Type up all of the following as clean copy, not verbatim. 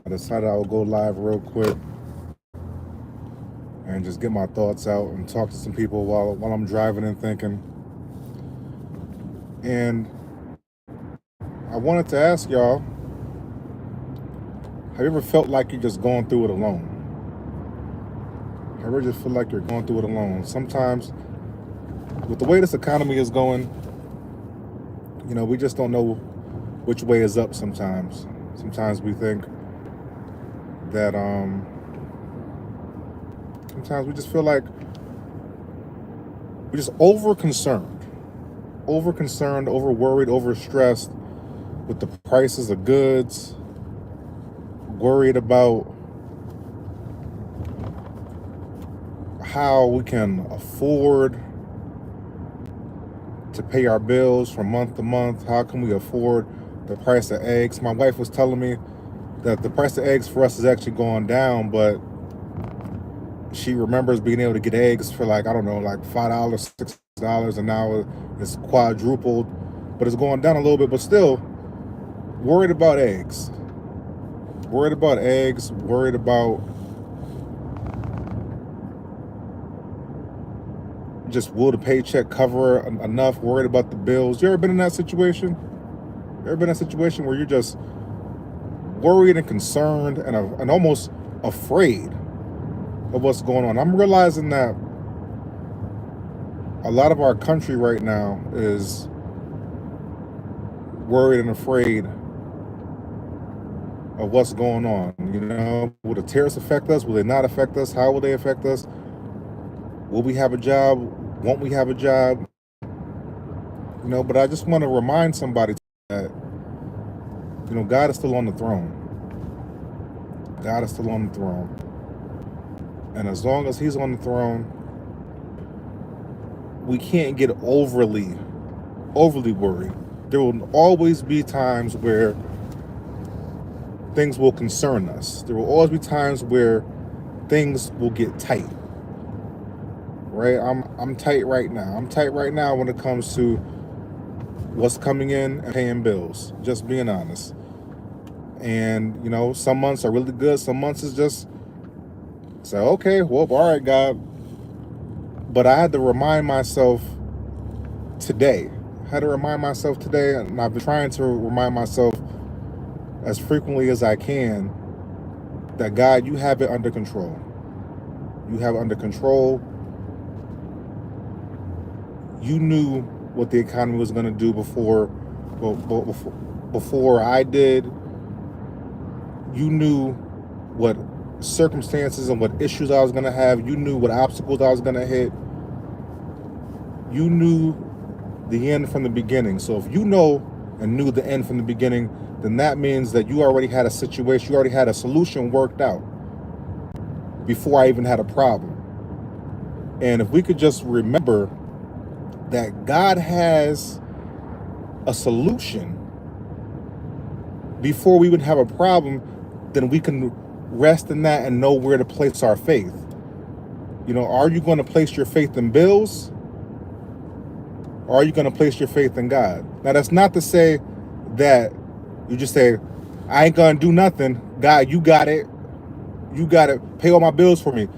I decided I would go live real quick and just get my thoughts out and talk to some people while I'm driving and thinking. And I wanted to ask y'all, have you ever felt like you're just going through it alone? Have you ever just feel like you're going through it alone? Sometimes, with the way this economy is going, we just don't know which way is up sometimes. Sometimes we think that sometimes we just feel like we're just over concerned, over worried, over stressed with the prices of goods, worried about how we can afford to pay our bills from month to month. How can we afford the price of eggs? My wife was telling me that the price of eggs for us is actually going down, but she remembers being able to get eggs for like $5, $6, and now it's quadrupled, but it's going down a little bit, but still worried about eggs. Worried about just will the paycheck cover enough, worried about the bills. You ever been in that situation? You ever been in a situation where you're just worried and concerned and almost afraid of what's going on? I'm realizing that a lot of our country right now is worried and afraid of what's going on. Will the tariffs affect us? Will they not affect us? How will they affect us? Will we have a job? Won't we have a job? But I just want to remind somebody that, God is still on the throne. God is still on the throne. And as long as he's on the throne, we can't get overly worried. There will always be times where things will concern us. There will always be times where things will get tight. Right? I'm tight right now. I'm tight right now when it comes to what's coming in and paying bills. Just being honest. And some months are really good. Some months is just say, okay, well, all right, God. But I had to remind myself today. And I've been trying to remind myself as frequently as I can that, God, you have it under control. You have it under control. You knew what the economy was going to do before I did. You knew what circumstances and what issues I was going to have. You knew what obstacles I was going to hit. You knew the end from the beginning. So if you know and knew the end from the beginning, then that means that you already had a situation, you already had a solution worked out before I even had a problem. And if we could just remember that God has a solution before we would have a problem, then we can rest in that and know where to place our faith. Are you going to place your faith in bills? Or are you going to place your faith in God? Now, that's not to say that you just say, I ain't going to do nothing. God, you got it. You got it. Pay all my bills for me.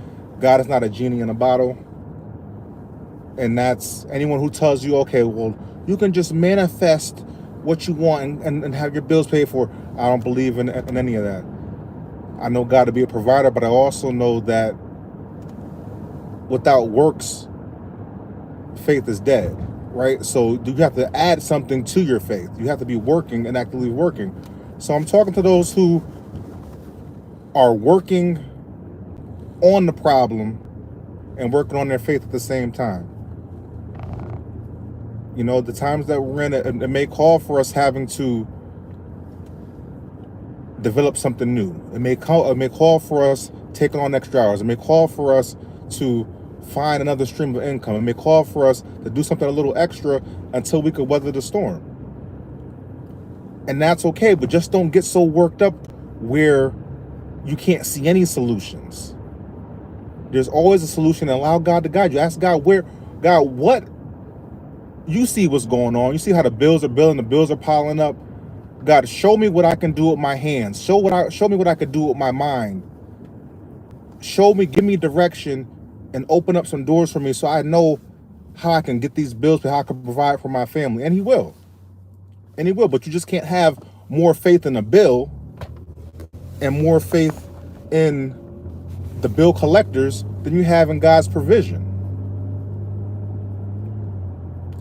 God is not a genie in a bottle. And that's anyone who tells you, okay, well, you can just manifest what you want and have your bills paid for. I don't believe in any of that. I know God to be a provider, but I also know that without works, faith is dead, right? So you have to add something to your faith. You have to be working and actively working. So I'm talking to those who are working on the problem and working on their faith at the same time. The times that we're in, it may call for us having to develop something new. It may call for us taking on extra hours. It may call for us to find another stream of income. It may call for us to do something a little extra until we could weather the storm. And that's okay, but just don't get so worked up where you can't see any solutions. There's always a solution, and allow God to guide you. Ask God, what you see what's going on. You see how the bills are billing, the bills are piling up. God, show me what I can do with my hands. Show me what I can do with my mind. Show me, give me direction, and open up some doors for me so I know how I can get these bills, how I can provide for my family. And he will. And he will. But you just can't have more faith in a bill and more faith in the bill collectors than you have in God's provision.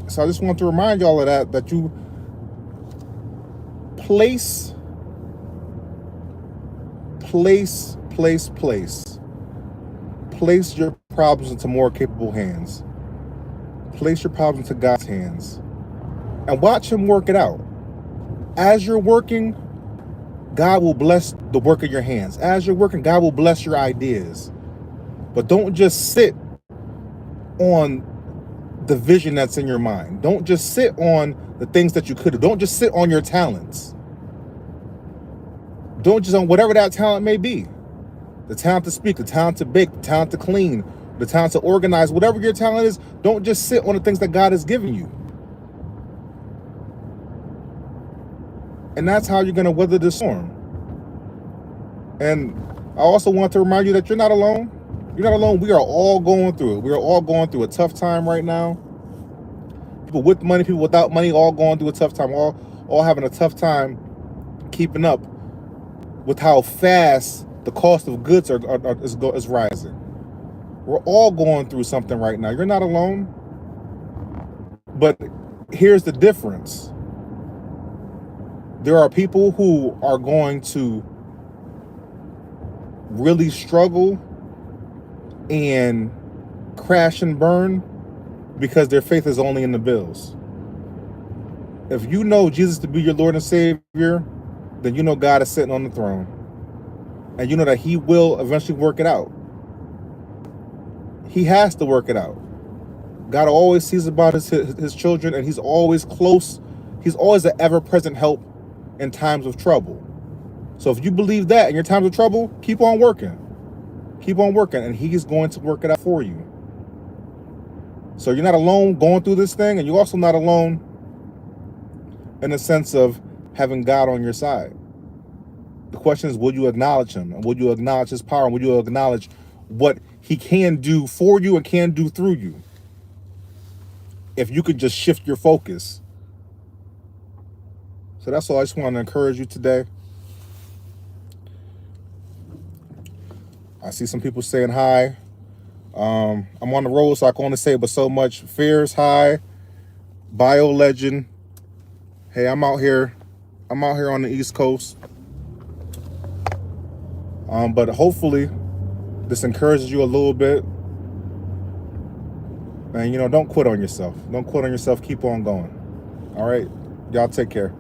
So I just want to remind y'all of that you place your problems into more capable hands. Place your problems into God's hands and watch him work it out. As you're working, God will bless the work of your hands. As you're working, God will bless your ideas. But don't just sit on the vision that's in your mind. Don't just sit on the things that you could do. Don't just sit on your talents. Don't just on whatever that talent may be. The talent to speak, the talent to bake, the talent to clean, the talent to organize, whatever your talent is, don't just sit on the things that God has given you. And that's how you're going to weather the storm. And I also want to remind you that you're not alone. You're not alone. We are all going through it. We are all going through a tough time right now. People with money, people without money, all going through a tough time. All having a tough time keeping up with how fast the cost of goods is rising. We're all going through something right now. You're not alone. But here's the difference. There are people who are going to really struggle and crash and burn because their faith is only in the bills. If you know Jesus to be your Lord and Savior, then you know God is sitting on the throne. And you know that he will eventually work it out. He has to work it out. God always sees about his children, and he's always close. He's always an ever-present help in times of trouble. So if you believe that in your times of trouble, keep on working. Keep on working, and he's going to work it out for you. So you're not alone going through this thing, and you're also not alone in the sense of having God on your side. The question is, will you acknowledge him? And will you acknowledge his power? And will you acknowledge what he can do for you and can do through you? If you could just shift your focus. So that's all I just want to encourage you today. I see some people saying hi. I'm on the road, so I can only say but so much. Fears, hi. Bio Legend. Hey, I'm out here on the East Coast. But hopefully this encourages you a little bit. And, don't quit on yourself. Don't quit on yourself. Keep on going. All right. Y'all take care.